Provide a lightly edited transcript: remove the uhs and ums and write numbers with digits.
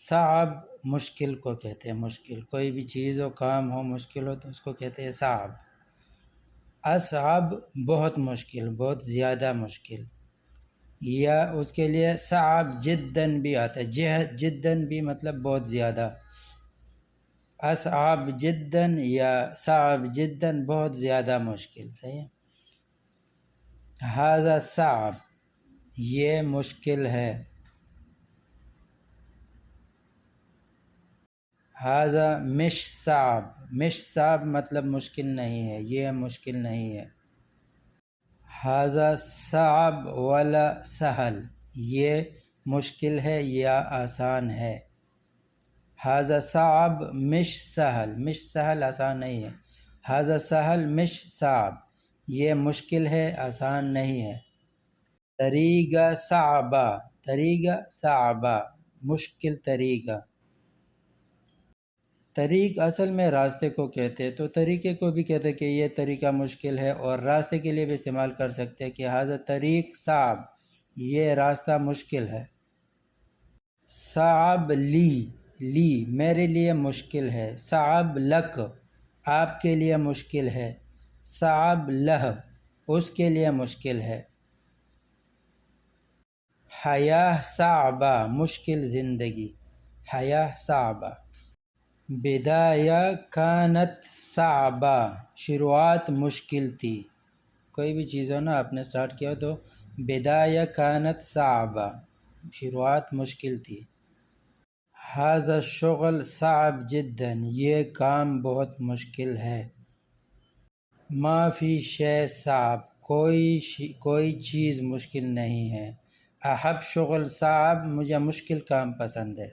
صعب مشکل کو کہتے ہیں، مشکل کوئی بھی چیز ہو، کام ہو، مشکل ہو تو اس کو کہتے ہیں صعب۔ اصعب بہت مشکل، بہت زیادہ مشکل، یا اس کے لیے صعب جداً بھی آتا ہے، جداً بھی مطلب بہت زیادہ، اصعب جداً یا صعب جداً بہت زیادہ مشکل، صحیح ہے۔ ھذا صعب یہ مشکل ہے، ھذا مش صعب، مش صعب مطلب مشکل نہیں ہے، یہ مشکل نہیں ہے۔ ھذا صعب ولا سہل یہ مشکل ہے یا آسان ہے۔ ھذا صعب مش سہل، مش سہل آسان نہیں ہے۔ ھذا سہل مش صعب یہ مشکل ہے، آسان نہیں ہے۔ طریقہ صعبہ، طریقہ صعبہ مشکل طریقہ۔ طریق اصل میں راستے کو کہتے ہیں، تو طریقے کو بھی کہتے ہیں کہ یہ طریقہ مشکل ہے، اور راستے کے لیے بھی استعمال کر سکتے ہیں کہ ھذا طریق صعب یہ راستہ مشکل ہے۔ صعب لی، لی میرے لیے مشکل ہے۔ صعب لک آپ کے لیے مشکل ہے۔ صعب لہ اس کے لیے مشکل ہے۔ حیاہ صعبہ مشکل زندگی، حیاہ صعبہ۔ بدایہ کانت صعبہ شروعات مشکل تھی، کوئی بھی چیز ہو نا آپ نے سٹارٹ کیا تو بدایہ کانت صعبہ شروعات مشکل تھی۔ ھذا الشغل صعب جدا یہ کام بہت مشکل ہے۔ ما فی شیء صعب کوئی چیز مشکل نہیں ہے۔ احب شغل صعب مجھے مشکل کام پسند ہے۔